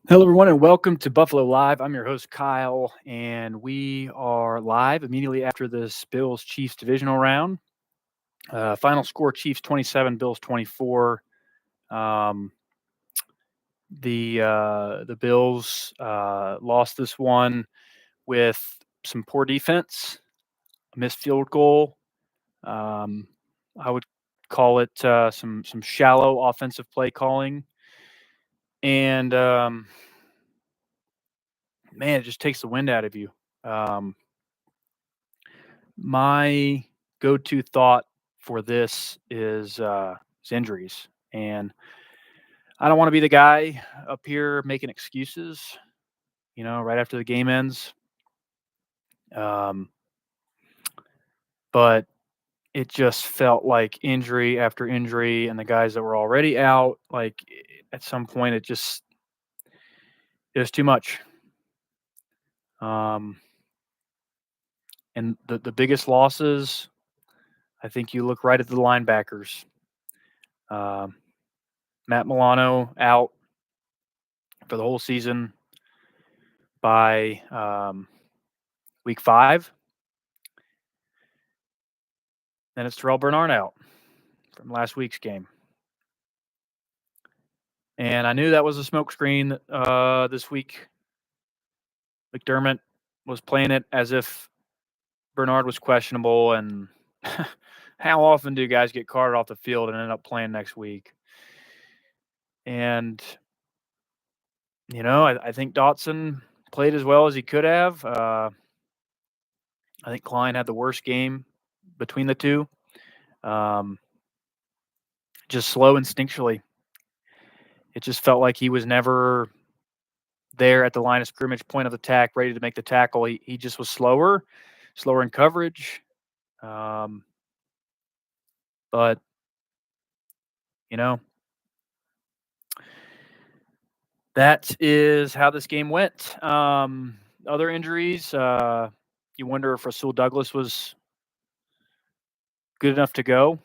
Hello, everyone, and welcome to Buffalo Live. I'm your host, Kyle, and we are live immediately after this Bills Chiefs divisional round. Final score: Chiefs 27, Bills 24. Um, the Bills lost this one with some poor defense, a missed field goal. I would call it some shallow offensive play calling, and man, it just takes the wind out of you. Um, My go-to thought for this is injuries, and I don't want to be the guy up here making excuses. Right after the game ends. Um, but it just felt like injury after injury, and the guys that were already out, like at some point, it was too much. Um, and the biggest losses, I think you look right at the linebackers. Um, Matt Milano out for the whole season by week 5. Then it's Terrell Bernard out from last week's game. And I knew that was a smokescreen this week. McDermott was playing it as if Bernard was questionable. And how often do guys get carted off the field and end up playing next week? And, I think Dotson played as well as he could have. I think Klein had the worst game between the two. Um, just slow instinctually. It just felt like he was never there at the line of scrimmage, point of attack, ready to make the tackle. He just was slower in coverage. Um, but you know that is how this game went. Other injuries, you wonder if Rasul Douglas was good enough to go.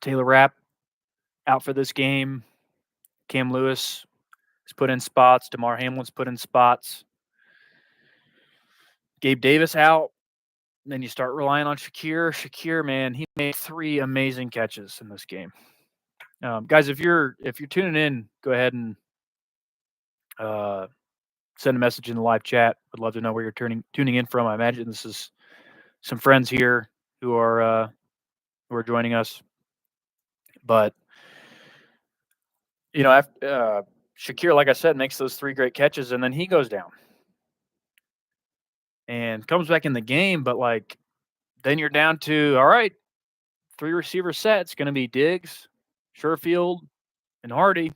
Taylor Rapp out for this game. Cam Lewis is put in spots. DeMar Hamlin's put in spots. Gabe Davis out. Then you start relying on Shakir. Shakir, man, he made 3 amazing catches in this game. Guys, if you're tuning in, go ahead and send a message in the live chat. I'd love to know where you're tuning in from. I imagine this is some friends here who are joining us. But after, Shakir, like I said, makes those 3 great catches, and then he goes down and comes back in the game. But then you're down to, all right, 3 receiver set. It's going to be Diggs, Sherfield, and Hardy.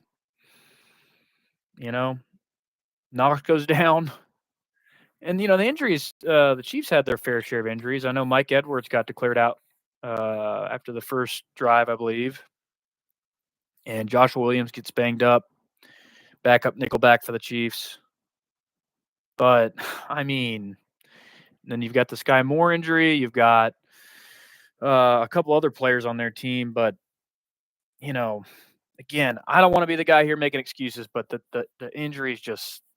Knox goes down. And, the injuries, the Chiefs had their fair share of injuries. I know Mike Edwards got declared out after the first drive, I believe. And Joshua Williams gets banged up, backup nickelback for the Chiefs. But, I mean, then you've got the Sky Moore injury. You've got a couple other players on their team. But, again, I don't want to be the guy here making excuses, but the injuries just –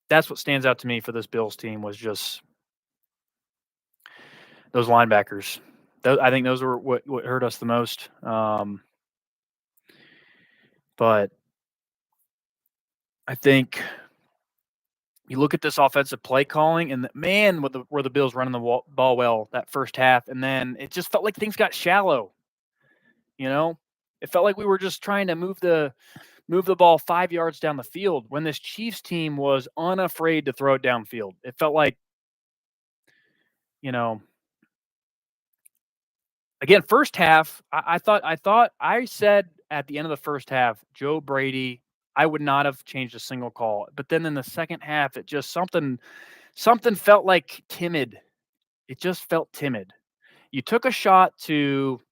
that's what stands out to me for this Bills team was just those linebackers. I think those were what hurt us the most. But I think you look at this offensive play calling, and man, were the Bills running the ball well that first half, and then it just felt like things got shallow. It felt like we were just trying to move the ball 5 yards down the field when this Chiefs team was unafraid to throw it downfield. It felt like, again, first half, I thought I said at the end of the first half, Joe Brady, I would not have changed a single call. But then in the second half, it just something felt like timid. It just felt timid. You took a shot to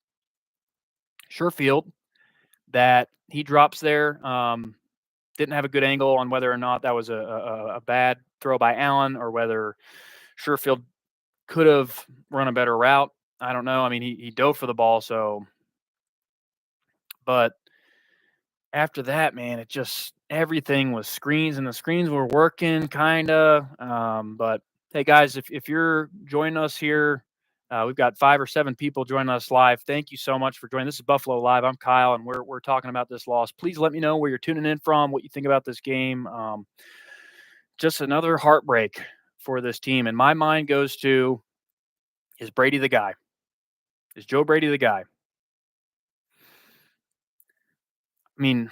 Sherfield that he drops there. Didn't have a good angle on whether or not that was a bad throw by Allen or whether Sherfield could have run a better route. I don't know. I mean, he dove for the ball, so. But after that, man, it just everything was screens, and the screens were working kinda. But hey, guys, if you're joining us here, we've got 5 or 7 people joining us live. Thank you so much for joining. This is Buffalo Live. I'm Kyle, and we're talking about this loss. Please let me know where you're tuning in from, what you think about this game. Just another heartbreak for this team, and my mind goes to: is Brady the guy? Is Joe Brady the guy? I mean,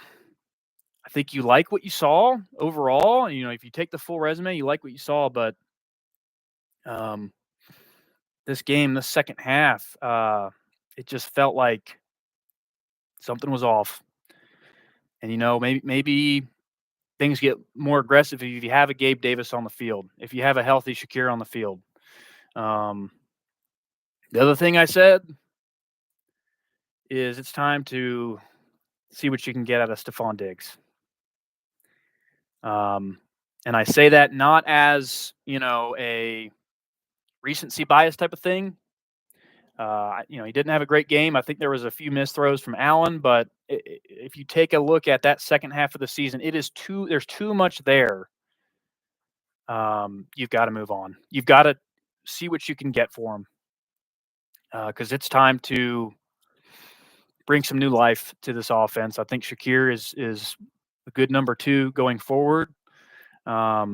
I think you like what you saw overall. If you take the full resume, you like what you saw, but um, this game, the second half, it just felt like something was off. And maybe things get more aggressive if you have a Gabe Davis on the field, if you have a healthy Shakir on the field. Um, the other thing I said is it's time to see what you can get out of Stephon Diggs. And I say that not as a recency bias type of thing. He didn't have a great game. I think there was a few missed throws from Allen, but if you take a look at that second half of the season, there's too much there. You've got to move on. You've got to see what you can get for him, because it's time to bring some new life to this offense. I think Shakir is a good number 2 going forward. I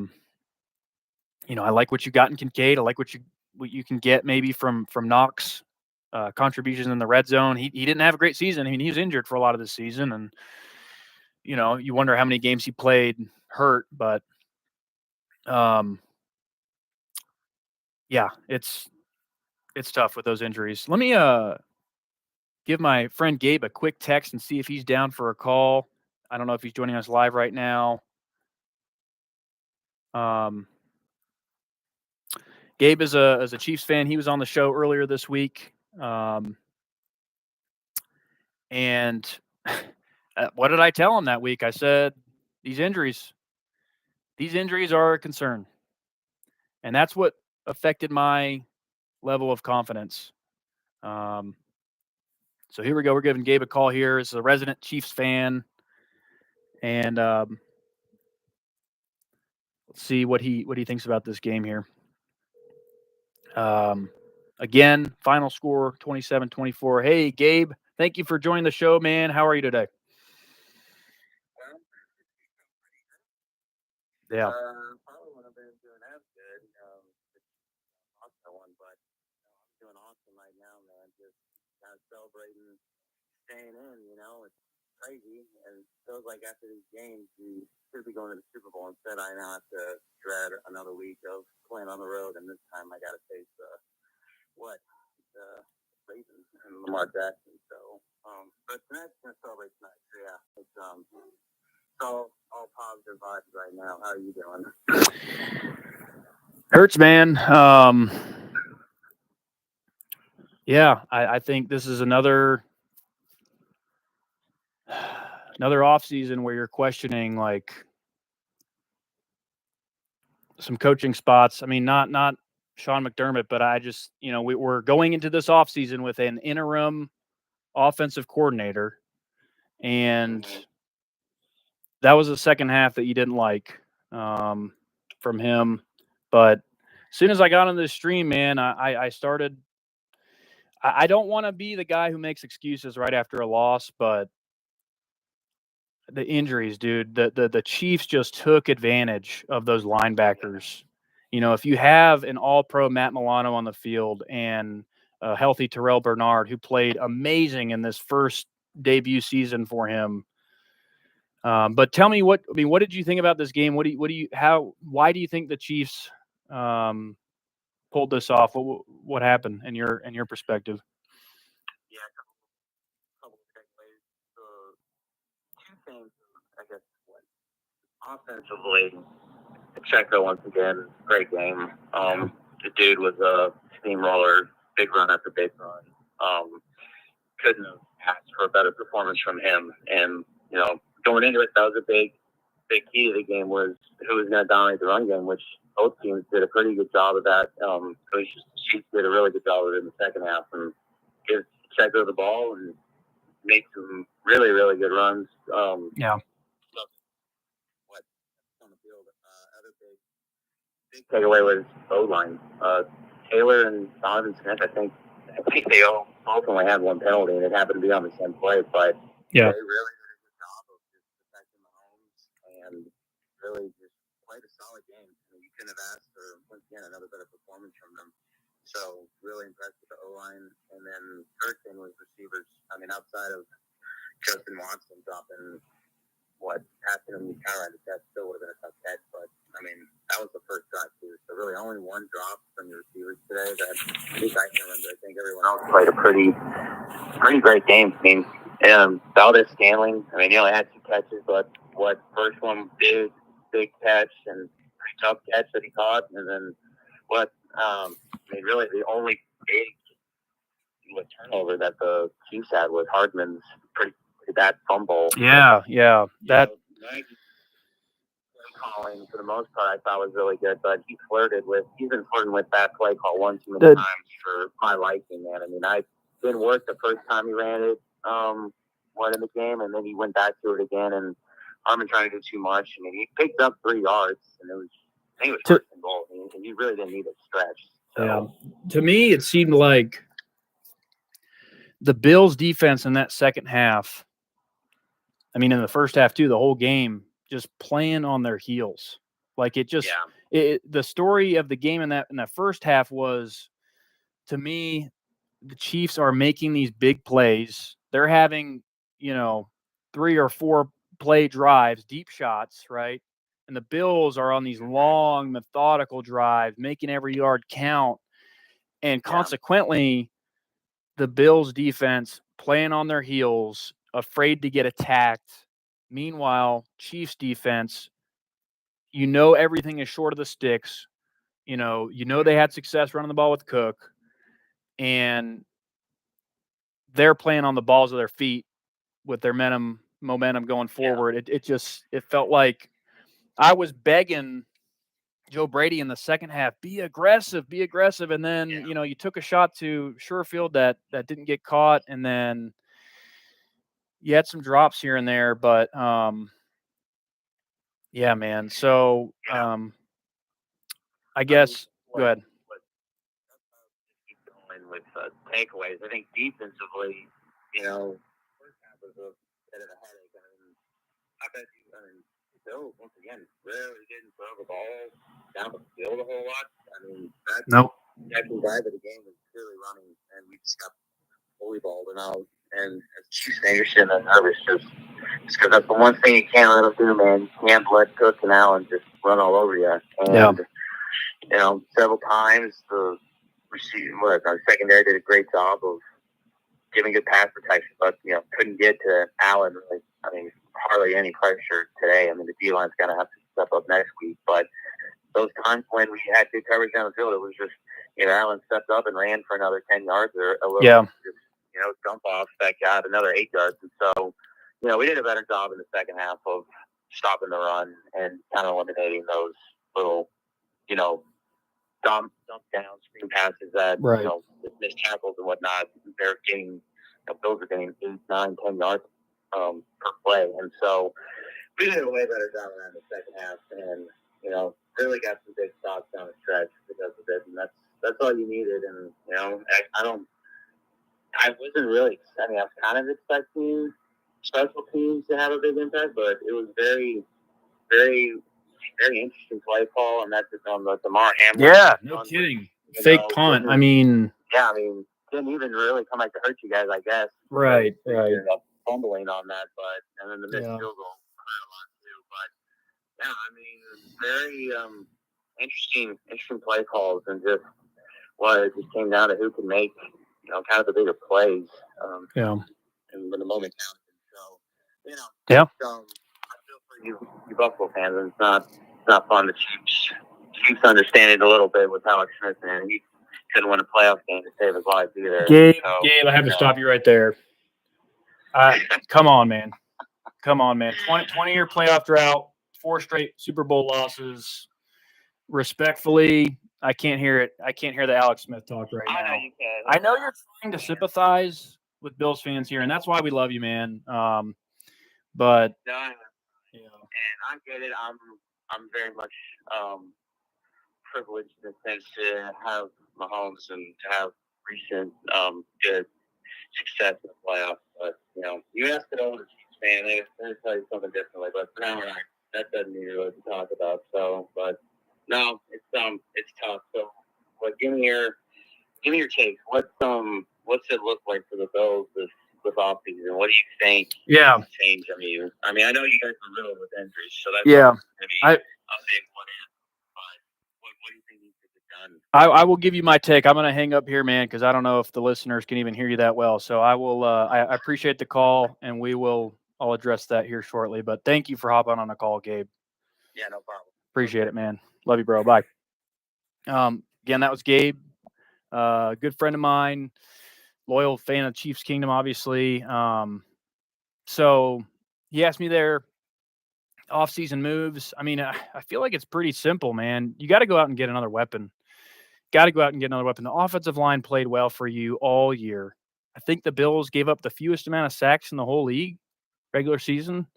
like what you got in Kincaid. I like what you can get maybe from Knox. Contributions in the red zone. He didn't have a great season. I mean, he was injured for a lot of the season, and you wonder how many games he played hurt. But yeah, it's tough with those injuries. Let me give my friend Gabe a quick text and see if he's down for a call. I don't know if he's joining us live right now. Gabe is a Chiefs fan. He was on the show earlier this week. And what did I tell him that week? I said, these injuries are a concern. And that's what affected my level of confidence. So here we go. We're giving Gabe a call here as a resident Chiefs fan. And let's see what he thinks about this game here. Again, final score 27-24. Hey, Gabe, thank you for joining the show, man. How are you today? Yeah. Probably would have been doing as good. Also one, but I'm doing awesome right now, man. Just kind of celebrating, staying in. It's crazy, and it feels like after these games, we should be going to the Super Bowl. Instead, I now have to dread another week of playing on the road, and this time I got to face the Ravens and Lamar Jackson. So, but tonight's gonna celebrate tonight. So yeah, it's all positive vibes right now. How are you doing? Hurts, man. Yeah, I think this is another off season where you're questioning like some coaching spots. I mean, not Sean McDermott, but I just we're going into this off season with an interim offensive coordinator, and that was the second half that you didn't like from him. But as soon as I got on this stream, man, I started. I don't want to be the guy who makes excuses right after a loss, but the injuries, dude, the Chiefs just took advantage of those linebackers. If you have an all-pro Matt Milano on the field and a healthy Terrell Bernard, who played amazing in this first debut season for him. But tell me what did you think about this game? Why do you think the Chiefs pulled this off? What happened in your perspective? Yeah, a couple of takeaways. Two things, I guess. Offensively, Pacheco once again, great game. The dude was a steamroller, big run after big run. Couldn't have asked for a better performance from him. And going into it, that was a big key to the game was who was going to dominate the run game, which both teams did a pretty good job of that. Chiefs did a really good job of it in the second half and give Pacheco the ball and made some really, really good runs. Yeah. What on the field? Other big takeaway was O-line. Taylor and Donovan Smith, I think they all ultimately had one penalty, and it happened to be on the same play, but Yeah. they really did a good job of just protecting Mahomes and really just played a solid game. I mean, you couldn't have asked for, once again, another better performance from them. So really impressed with the O-line. And then third thing was receivers. I mean, outside of Justin Watson dropping passing him kind of that still would have been a tough catch, but I mean that was the first drive too. So really only one drop from your receivers today that at least I can remember. I think everyone else played a pretty great game. I mean, Valdez Scantling, I mean he only had 2 catches, but first one big catch and pretty tough catch that he caught, and then I mean really the only big turnover that the Chiefs had was Hardman's pretty bad fumble. Yeah. That. Play calling for the most part I thought was really good, but he's been flirting with that play call one too many times for my liking, man. I mean, I didn't work the first time he ran it, in the game, and then he went back to it again, and Harmon trying to do too much. I mean, he picked up 3 yards, and I think it was first and goal, and he really didn't need a stretch. So. Yeah. To me, it seemed like the Bills' defense in that second half, I mean, in the first half too, the whole game, just playing on their heels. Like it just, the story of the game in that first half was, to me, the Chiefs are making these big plays. They're having, 3 or 4 play drives, deep shots, right? And the Bills are on these long, methodical drives, making every yard count. And consequently, the Bills defense playing on their heels, afraid to get attacked. Meanwhile, Chiefs defense, everything is short of the sticks. They had success running the ball with Cook, and they're playing on the balls of their feet with their momentum going forward. Yeah. It felt like I was begging Joe Brady in the second half, be aggressive. And then, you took a shot to Sherfield that didn't get caught. And then you had some drops here and there, but yeah, man. So I guess go ahead. With takeaways, I think defensively, first half was a bit of a headache. I bet Bill once again really didn't throw the ball down the field a whole lot. I mean, that drive of the game was clearly running, and we just got fully balled out. And as Chiefs fans, you're sitting nervous just because that's the one thing you can't let them do, man. You can't let Cook and Allen just run all over you. And several times the our secondary did a great job of giving good pass protection, but couldn't get to Allen. Really, I mean, hardly any pressure today. I mean, the D-line's going to have to step up next week, but those times when we had good coverage down the field, it was just Allen stepped up and ran for another 10 yards or a little, jump off that got another 8 yards, and so we did a better job in the second half of stopping the run and kind of eliminating those little dump down screen passes that missed tackles and whatnot. They're getting Bills are getting 8, 9, 10 yards per play, and so we did a way better job of that in the second half, and really got some big stops down the stretch because of it, and that's all you needed. And I wasn't really. I mean, I was kind of expecting special teams to have a big impact, but it was very, very, very interesting play call, and that's on the Damar Hamlin. Yeah, no kidding. Fake punt. I mean, didn't even really come back to hurt you guys, I guess. Right. Ended up fumbling on that, and then the missed field goal hurt a lot too. But I mean, very interesting play calls, and just it just came down to who can make kind of the bigger plays. And when the moment counted. So I feel for you Buffalo fans, and it's not fun. The Chiefs understand it a little bit with Alex Smith, and he couldn't win a playoff game to save his life either. Gabe, I have to stop you right there. Come on, man. 20-year playoff drought, 4 straight Super Bowl losses. Respectfully, I can't hear it. I can't hear the Alex Smith talk right now. I know you can. I know you're trying to sympathize Bills fans here, and that's why we love you, man. But No, and I get it. I'm very much privileged in the sense to have Mahomes and to have recent good success in the playoffs. But you ask an older Chiefs fan, they tell you something differently. But for now, that doesn't need to talk about. So, but no, it's tough. So, give me your take. What's it look like for the Bills this offseason? What do you think? Yeah. Change. I mean, I know you guys are riddled with injuries, so that's Yeah. going to be a big one. But what do you think needs to get done? I will give you my take. I'm going to hang up here, man, because I don't know if the listeners can even hear you that well. So I will. I appreciate the call, and I'll address that here shortly. But thank you for hopping on the call, Gabe. Yeah, no problem. Appreciate it, man. Love you, bro. Bye. Again, that was Gabe, good friend of mine, loyal fan of Chiefs Kingdom, obviously. So he asked me there, off-season moves. I mean, I feel like it's pretty simple, man. You got to go out and get another weapon. The offensive line played well for you all year. I think the Bills gave up the fewest amount of sacks in the whole league, regular season.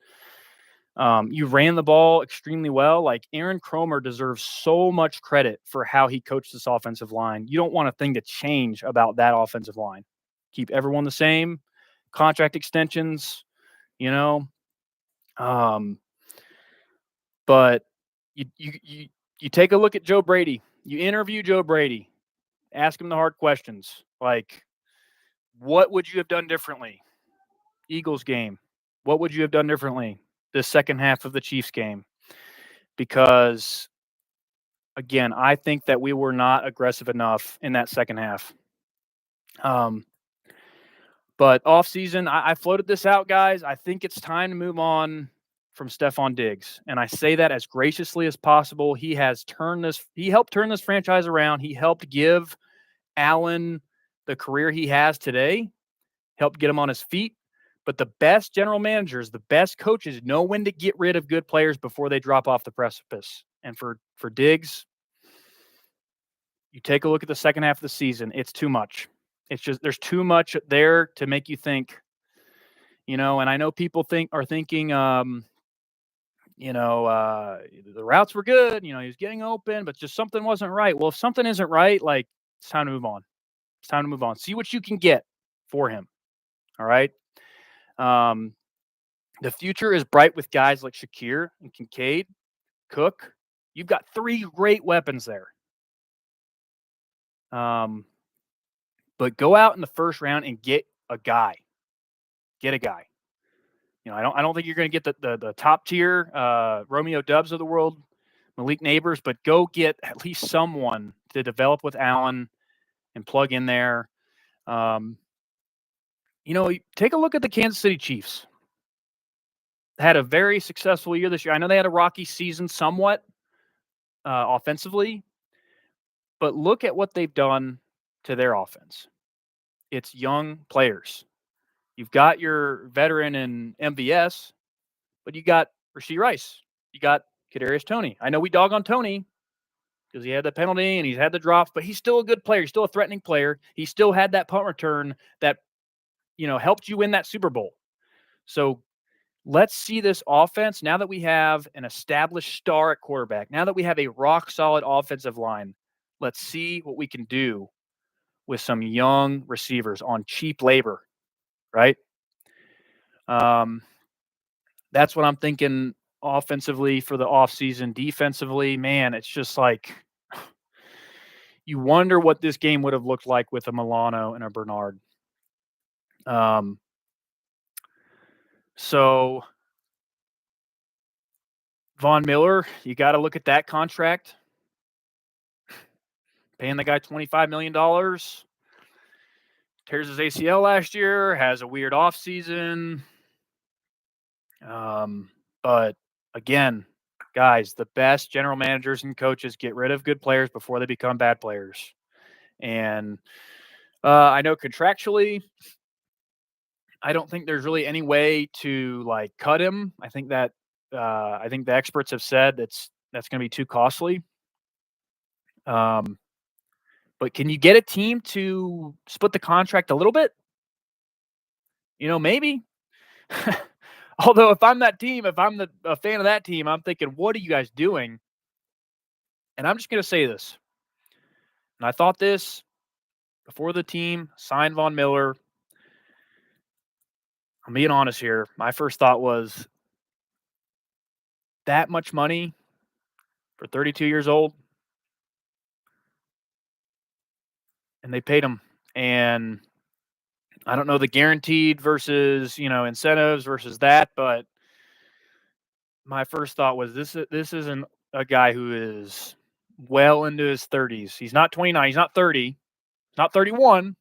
You ran the ball extremely well. Like, Aaron Kromer deserves so much credit for how he coached this offensive line. You don't want a thing to change about that offensive line. Keep everyone the same. Contract extensions, you know. But you take a look at Joe Brady. You interview Joe Brady. Ask him the hard questions. Like, what would you have done differently? Eagles game. What would you have done differently this second half of the Chiefs game? Because, again, I think that we were not aggressive enough in that second half. But offseason, I floated this out, guys. I think it's time to move on from Stephon Diggs. And I say that as graciously as possible. He helped turn this franchise around. He helped give Allen the career he has today, helped get him on his feet. But the best general managers, the best coaches know when to get rid of good players before they drop off the precipice. And for Diggs, you take a look at the second half of the season, it's too much. It's just, there's too much there to make you think, and I know people are thinking, the routes were good, he was getting open, but just something wasn't right. Well, if something isn't right, like, it's time to move on. It's time to move on. See what you can get for him. All right. The future is bright with guys like Shakir and Kincaid, Cook. You've got 3 great weapons there. But go out in the first round and get a guy. Get a guy. I don't think you're going to get the top tier Romeo Dubs of the world, Malik Neighbors, but go get at least someone to develop with Allen and plug in there. Take a look at the Kansas City Chiefs. Had a very successful year this year. I know they had a rocky season somewhat offensively, but look at what they've done to their offense. It's young players. You've got your veteran in MVS, but you got Rashee Rice. You got Kadarius Toney. I know we dog on Toney because he had the penalty and he's had the drops, but he's still a good player. He's still a threatening player. He still had that punt return that, helped you win that Super Bowl. So let's see this offense now that we have an established star at quarterback, now that we have a rock-solid offensive line. Let's see what we can do with some young receivers on cheap labor, right? That's what I'm thinking offensively for the offseason. Defensively, man, it's just like you wonder what this game would have looked like with a Milano and a Bernard. So Von Miller, you got to look at that contract. Paying the guy $25 million. Tears his ACL last year, has a weird offseason. But again, guys, the best general managers and coaches get rid of good players before they become bad players. And I know contractually, I don't think there's really any way to cut him. I think the experts have said that's going to be too costly. But can you get a team to split the contract a little bit? Maybe. Although if I'm that team, if I'm a fan of that team, I'm thinking, what are you guys doing? And I'm just going to say this. And I thought this before the team signed Von Miller. I'm being honest here. My first thought was that much money for 32 years old, and they paid him. And I don't know the guaranteed versus incentives versus that, but my first thought was this isn't a guy who is well into his 30s. He's not 29. He's not 30. He's not 31.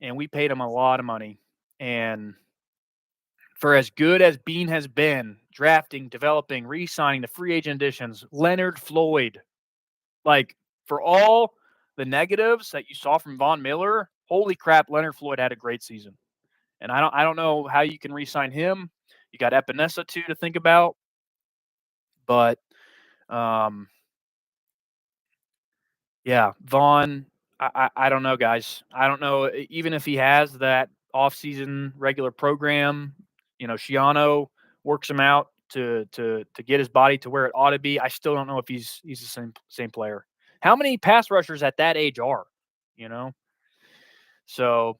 And we paid him a lot of money. And for as good as Bean has been, drafting, developing, re-signing the free agent additions, Leonard Floyd, like for all the negatives that you saw from Von Miller, holy crap, Leonard Floyd had a great season. And I don't know how you can re-sign him. You got Epinesa too to think about, but yeah, Vaughn. I don't know, guys. I don't know. Even if he has that off-season regular program, Shiano works him out to get his body to where it ought to be. I still don't know if he's the same player. How many pass rushers at that age are? You know. So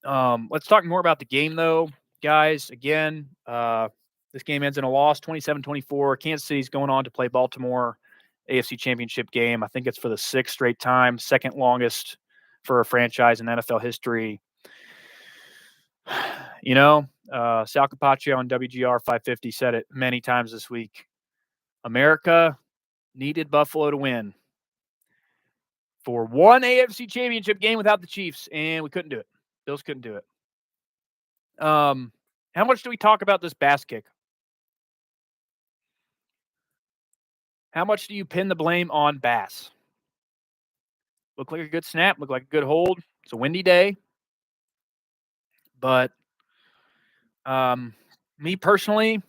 let's talk more about the game, though, guys. Again, this game ends in a loss, 27-24. Kansas City's going on to play Baltimore. AFC Championship game. I think it's for the 6th straight time, second longest for a franchise in NFL history. Sal Capaccio on WGR 550 said it many times this week. America needed Buffalo to win for one AFC Championship game without the Chiefs, and we couldn't do it. Bills couldn't do it. How much do we talk about this Bass kick? How much do you pin the blame on Bass? Looked like a good snap, looked like a good hold. It's a windy day. But me personally,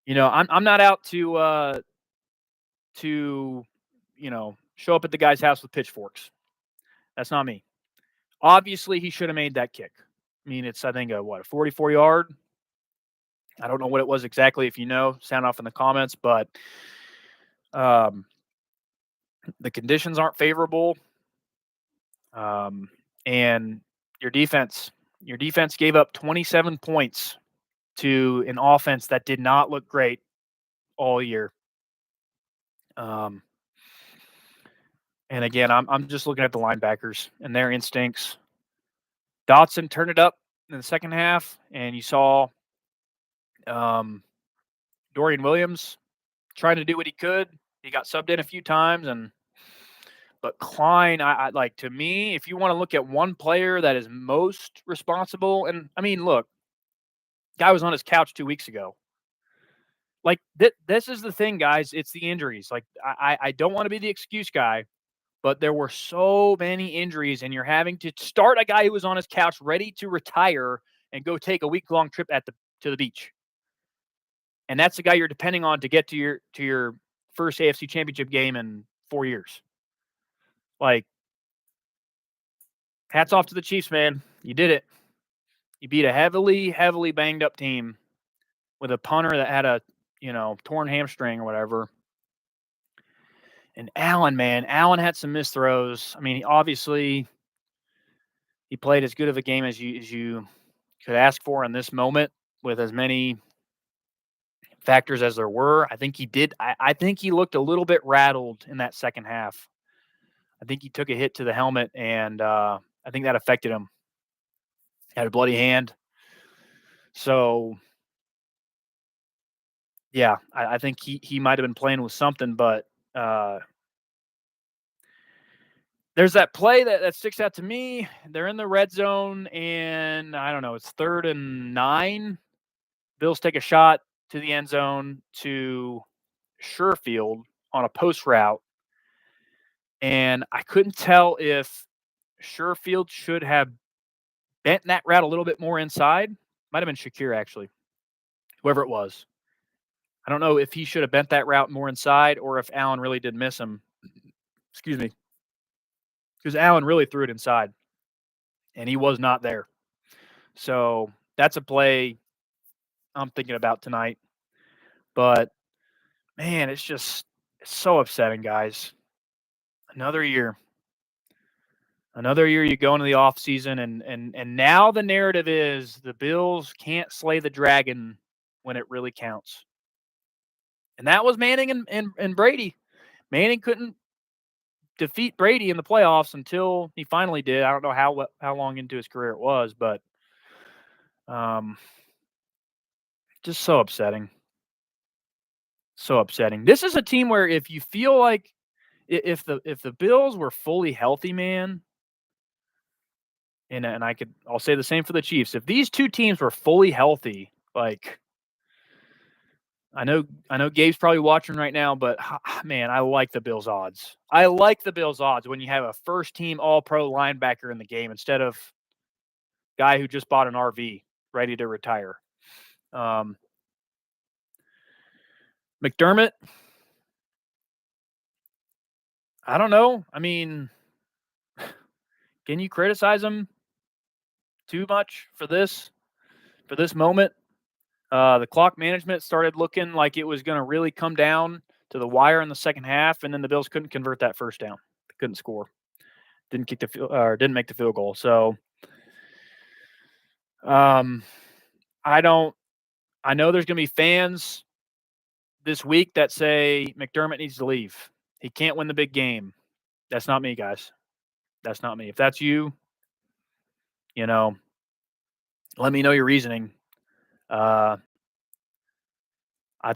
I'm not out to show up at the guy's house with pitchforks. That's not me. Obviously, he should have made that kick. I mean, it's, I think, a 44-yard? I don't know what it was exactly. If you know, sound off in the comments. But the conditions aren't favorable. And your defense gave up 27 points to an offense that did not look great all year. And again, I'm just looking at the linebackers and their instincts. Dotson turned it up in the second half, and you saw Dorian Williams trying to do what he could. He got subbed in a few times, but Klein, I like, to me, if you want to look at one player that is most responsible, and I mean, look, guy was on his couch 2 weeks ago. Like this is the thing, guys. It's the injuries. Like I don't want to be the excuse guy, but there were so many injuries, and you're having to start a guy who was on his couch ready to retire and go take a week-long trip to the beach. And that's the guy you're depending on to get to your first AFC Championship game in 4 years. Like, hats off to the Chiefs, man. You did it. You beat a heavily, heavily banged up team with a punter that had a, torn hamstring or whatever. And Allen had some missed throws. I mean, obviously, he played as good of a game as you could ask for in this moment with as many factors as there were. I think he did. I think he looked a little bit rattled in that second half. I think he took a hit to the helmet, and I think that affected him. Had a bloody hand. So, yeah, I think he might have been playing with something, but there's that play that sticks out to me. They're in the red zone, and I don't know, it's 3rd and 9. Bills take a shot to the end zone to Sherfield on a post route, and I couldn't tell if Sherfield should have bent that route a little bit more inside. Might have been Shakir, actually, whoever it was. I don't know if he should have bent that route more inside or if Allen really did miss him. Excuse me. Because Allen really threw it inside. and he was not there. So that's a play I'm thinking about tonight. But man, it's so upsetting, guys. Another year. Another year you go into the off season and now the narrative is the Bills can't slay the dragon when it really counts. And that was Manning and Brady. Manning couldn't defeat Brady in the playoffs until he finally did. I don't know how long into his career it was, but just so upsetting. So upsetting. This is a team where if you feel like if the Bills were fully healthy, man, and I'll say the same for the Chiefs. If these two teams were fully healthy, like I know Gabe's probably watching right now, but man, I like the Bills odds. I like the Bills odds when you have a first team all pro linebacker in the game instead of guy who just bought an RV ready to retire. McDermott, I don't know. I mean, can you criticize him too much for this moment? The clock management started looking like it was going to really come down to the wire in the second half, and then the Bills couldn't convert that first down. They couldn't score. Didn't make the field goal. So, I know there's going to be fans this week that say McDermott needs to leave. He can't win the big game. That's not me, guys. That's not me. If that's you, let me know your reasoning. I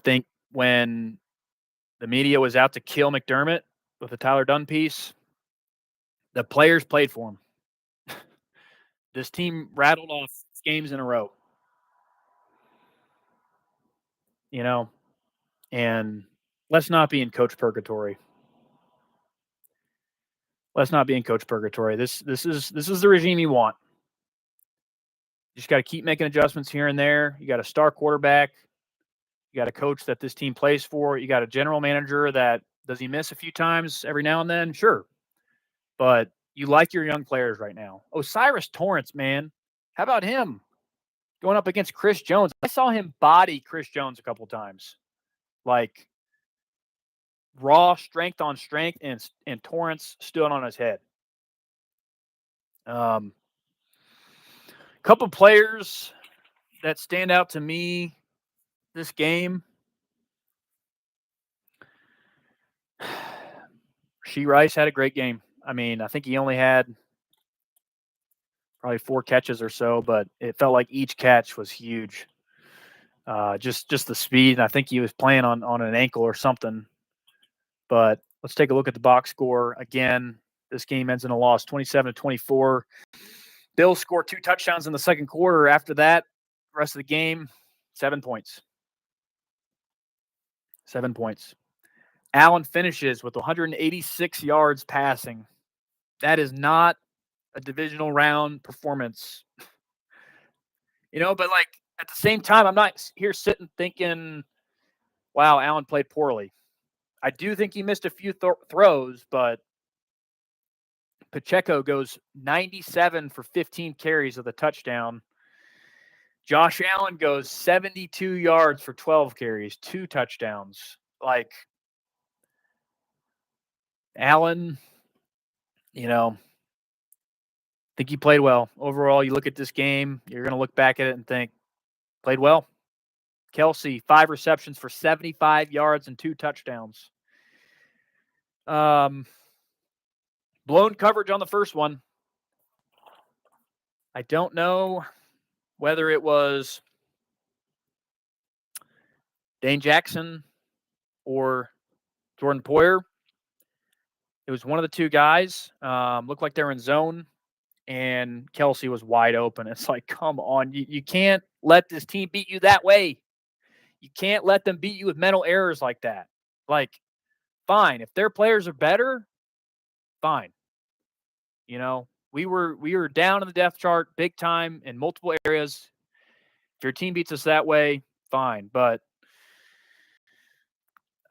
think when the media was out to kill McDermott with the Tyler Dunn piece, the players played for him. This team rattled off games in a row. And let's not be in coach purgatory. Let's not be in coach purgatory. This is the regime you want. You just got to keep making adjustments here and there. You got a star quarterback. You got a coach that this team plays for. You got a general manager that does he miss a few times every now and then? Sure. But you like your young players right now. Osiris Torrance, man. How about him going up against Chris Jones? I saw him body Chris Jones a couple times. Like raw strength on strength, and Torrance stood on his head. Couple players that stand out to me this game. Rashee Rice had a great game. I mean, I think he only had probably 4 catches or so, but it felt like each catch was huge. Just the speed, and I think he was playing on an ankle or something. But let's take a look at the box score again. This game ends in a loss, 27-24. Bills score 2 touchdowns in the second quarter. After that, the rest of the game, 7 points. 7 points. Allen finishes with 186 yards passing. That is not a divisional round performance. But like at the same time, I'm not here sitting thinking, wow, Allen played poorly. I do think he missed a few throws, but Pacheco goes 97 for 15 carries with a touchdown. Josh Allen goes 72 yards for 12 carries, 2 touchdowns. Like Allen, I think he played well. Overall, you look at this game, you're going to look back at it and think, played well. Kelsey, 5 receptions for 75 yards and 2 touchdowns. Blown coverage on the first one. I don't know whether it was Dane Jackson or Jordan Poyer. It was one of the two guys. Looked like they were in zone, and Kelsey was wide open. It's like, come on. You can't let this team beat you that way. You can't let them beat you with mental errors like that. Like, fine. If their players are better, fine. We were down in the depth chart big time in multiple areas. If your team beats us that way, fine. But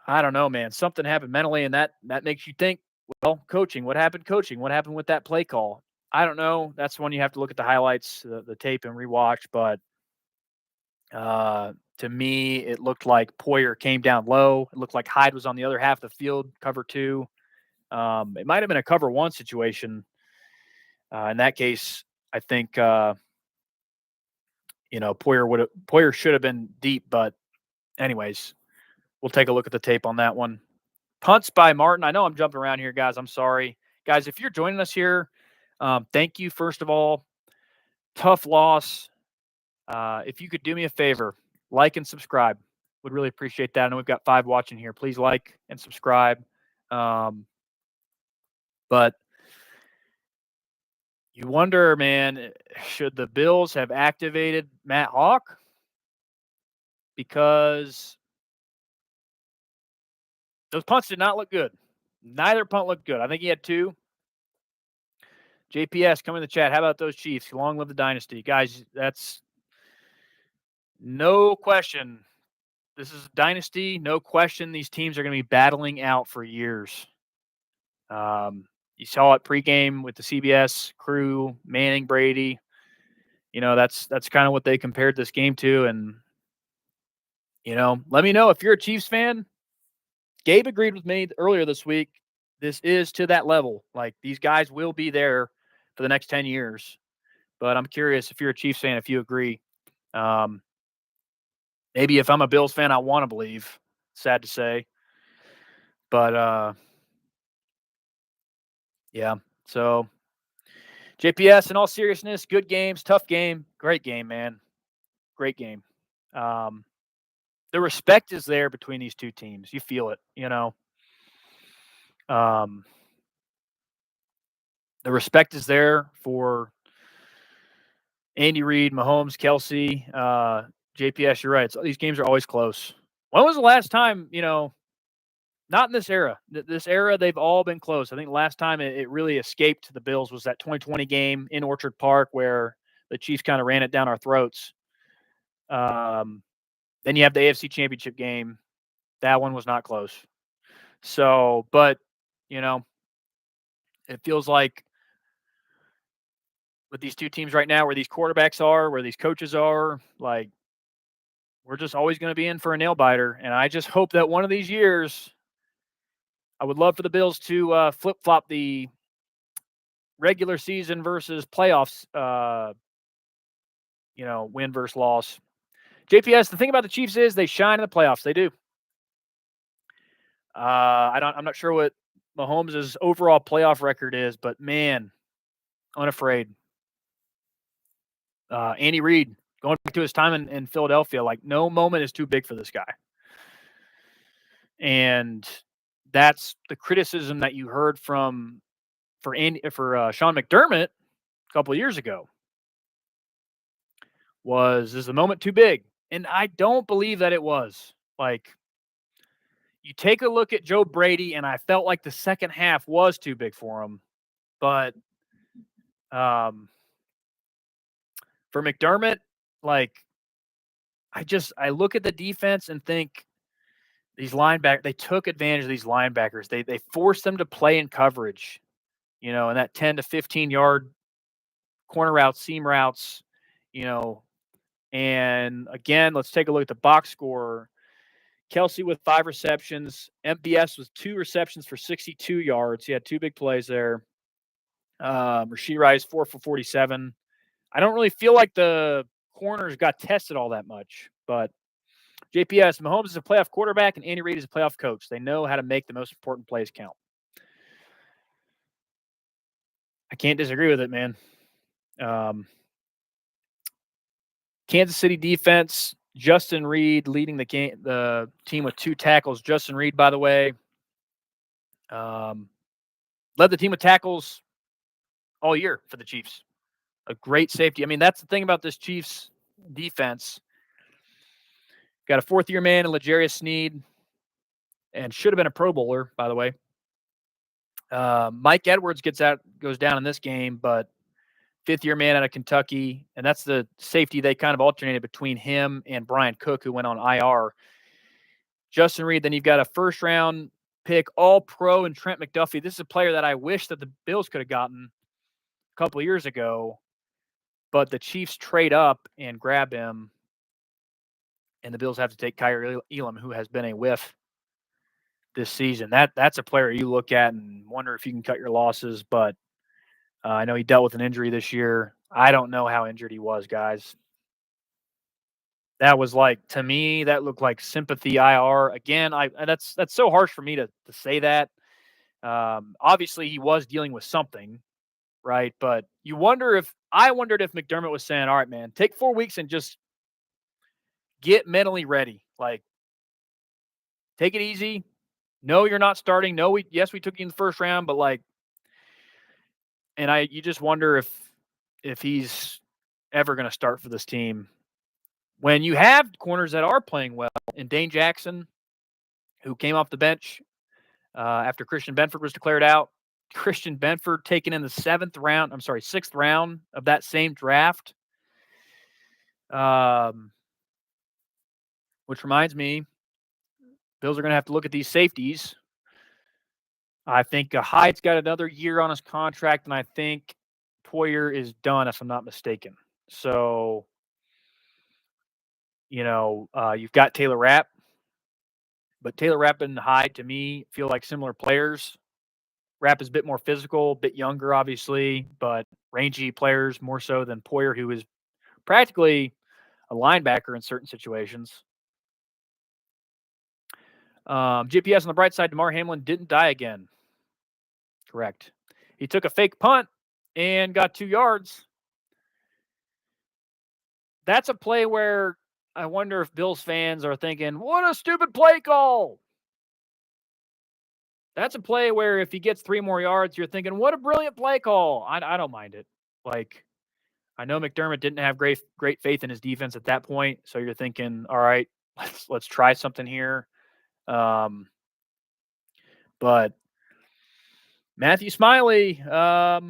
I don't know, man. Something happened mentally, and that makes you think, well, coaching. What happened coaching? What happened with that play call? I don't know. That's one you have to look at the highlights, the tape, and rewatch. But to me, it looked like Poyer came down low. It looked like Hyde was on the other half of the field, cover two. It might have been a cover one situation. In that case, I think Poyer should have been deep. But anyways, we'll take a look at the tape on that one. Punts by Martin. I know I'm jumping around here, guys. I'm sorry. Guys, if you're joining us here, thank you, first of all. Tough loss. If you could do me a favor, like and subscribe. Would really appreciate that. I know we've got 5 watching here. Please like and subscribe. But you wonder, man, should the Bills have activated Matt Hawk? Because those punts did not look good. Neither punt looked good. I think he had 2. JPS, come in the chat. How about those Chiefs? Long live the dynasty. Guys, that's no question. This is a dynasty. No question these teams are going to be battling out for years. You saw it pregame with the CBS crew, Manning, Brady. That's kind of what they compared this game to. And, let me know if you're a Chiefs fan. Gabe agreed with me earlier this week. This is to that level. Like, these guys will be there for the next 10 years. But I'm curious if you're a Chiefs fan, if you agree. Maybe if I'm a Bills fan, I want to believe. Sad to say. But, yeah. So, JPS, in all seriousness, good games, tough game, great game, man. Great game. The respect is there between these two teams. You feel it, The respect is there for Andy Reid, Mahomes, Kelsey, JPS. You're right. These games are always close. When was the last time, not in this era. This era, they've all been close. I think the last time it really escaped the Bills was that 2020 game in Orchard Park where the Chiefs kind of ran it down our throats. Then you have the AFC Championship game. That one was not close. So, but, it feels like with these two teams right now, where these quarterbacks are, where these coaches are, like, we're just always going to be in for a nail biter. And I just hope that one of these years, I would love for the Bills to flip-flop the regular season versus playoffs, win versus loss. JPS, the thing about the Chiefs is they shine in the playoffs. They do. I'm not sure what Mahomes' overall playoff record is, but man, unafraid. Andy Reid, going back to his time in Philadelphia, like, no moment is too big for this guy. And that's the criticism that you heard for Sean McDermott a couple of years ago. Is the moment too big? And I don't believe that it was. Like, you take a look at Joe Brady, and I felt like the second half was too big for him. But for McDermott, like, I look at the defense and think these linebackers, they took advantage of these linebackers. They forced them to play in coverage, in that 10 to 15-yard corner routes, seam routes, And again, let's take a look at the box score. Kelsey with 5 receptions. MBS with 2 receptions for 62 yards. He had 2 big plays there. Rashee Rice, 4 for 47. I don't really feel like the corners got tested all that much. But JPS, Mahomes is a playoff quarterback, and Andy Reid is a playoff coach. They know how to make the most important plays count. I can't disagree with it, man. Kansas City defense, Justin Reid leading the team with 2 tackles. Justin Reid, by the way, led the team with tackles all year for the Chiefs. A great safety. I mean, that's the thing about this Chiefs defense. Got a 4th-year man in L'Jarius Sneed, and should have been a Pro Bowler, by the way. Mike Edwards goes down in this game, but 5th-year man out of Kentucky, and that's the safety. They kind of alternated between him and Brian Cook, who went on IR. Justin Reid, then you've got a first-round pick, all-pro, and Trent McDuffie. This is a player that I wish that the Bills could have gotten a couple of years ago, but the Chiefs trade up and grab him, and the Bills have to take Kyrie Elam, who has been a whiff this season. That's a player you look at and wonder if you can cut your losses, but I know he dealt with an injury this year. I don't know how injured he was, guys. That was like, to me, that looked like sympathy IR. Again, that's so harsh for me to say that. Obviously, he was dealing with something, right? But I wondered if McDermott was saying, "All right, man, take 4 weeks and just get mentally ready. Like, take it easy. No, you're not starting. No, we took you in the first round, but like," and you just wonder if he's ever going to start for this team when you have corners that are playing well. And Dane Jackson, who came off the bench after Christian Benford was declared out. Christian Benford taken in the sixth round of that same draft. Which reminds me, Bills are going to have to look at these safeties. I think Hyde's got another year on his contract, and I think Poyer is done, if I'm not mistaken. So, you've got Taylor Rapp, but Taylor Rapp and Hyde, to me, feel like similar players. Rapp is a bit more physical, a bit younger, obviously, but rangy players more so than Poyer, who is practically a linebacker in certain situations. GPS on the bright side, DeMar Hamlin didn't die again. Correct. He took a fake punt and got 2 yards. That's a play where I wonder if Bills fans are thinking, what a stupid play call. That's a play where if he gets 3 more yards, you're thinking, what a brilliant play call. I don't mind it. Like, I know McDermott didn't have great faith in his defense at that point, so you're thinking, all right, let's try something here. But Matthew Smiley, I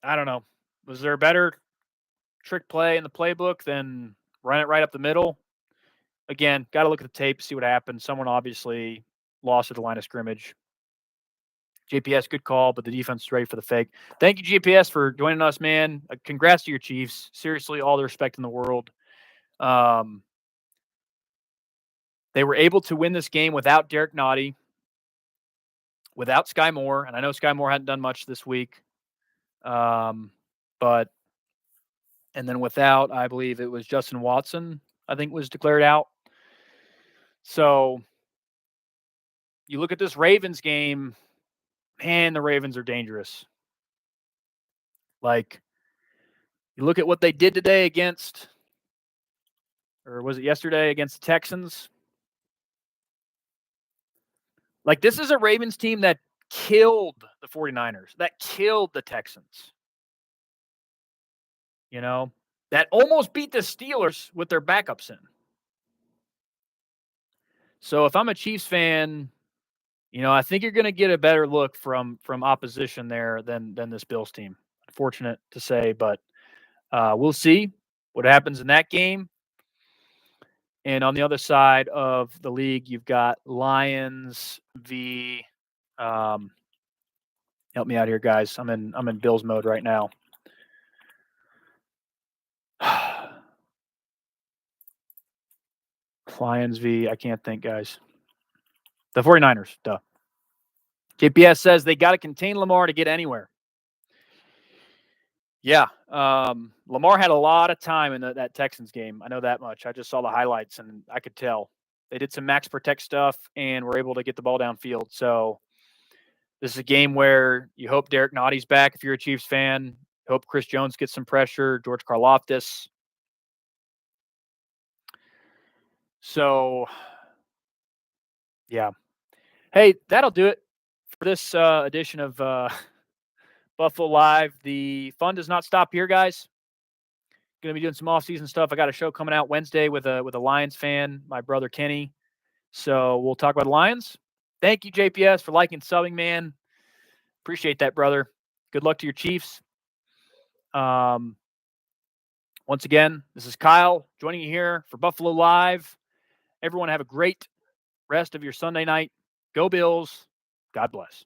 don't know. Was there a better trick play in the playbook than run it right up the middle? Again, got to look at the tape, see what happened. Someone obviously lost at the line of scrimmage. JPS, good call, but the defense is ready for the fake. Thank you, JPS, for joining us, man. Congrats to your Chiefs. Seriously, all the respect in the world. They were able to win this game without Derek Nottie, without Sky Moore, and I know Sky Moore hadn't done much this week. But and then without, I believe it was Justin Watson, I think was declared out. So you look at this Ravens game, man, the Ravens are dangerous. Like, you look at what they did today against, or was it yesterday against the Texans? Like, this is a Ravens team that killed the 49ers, that killed the Texans. That almost beat the Steelers with their backups in. So if I'm a Chiefs fan, I think you're going to get a better look from opposition there than this Bills team. Unfortunate to say, but we'll see what happens in that game. And on the other side of the league, you've got Lions v. Help me out here, guys. I'm in Bills mode right now. Lions v. I can't think, guys. The 49ers, duh. JPS says they got to contain Lamar to get anywhere. Yeah. Lamar had a lot of time in that Texans game. I know that much. I just saw the highlights, and I could tell. They did some max protect stuff and were able to get the ball downfield. So this is a game where you hope Derek Nottie's back if you're a Chiefs fan. Hope Chris Jones gets some pressure, George Karlaftis. So, yeah. Hey, that'll do it for this edition of Buffalo Live. The fun does not stop here, guys. Going to be doing some off-season stuff. I got a show coming out Wednesday with a Lions fan, my brother Kenny. So we'll talk about the Lions. Thank you, JPS, for liking and subbing, man. Appreciate that, brother. Good luck to your Chiefs. Once again, this is Kyle joining you here for Buffalo Live. Everyone have a great rest of your Sunday night. Go Bills. God bless.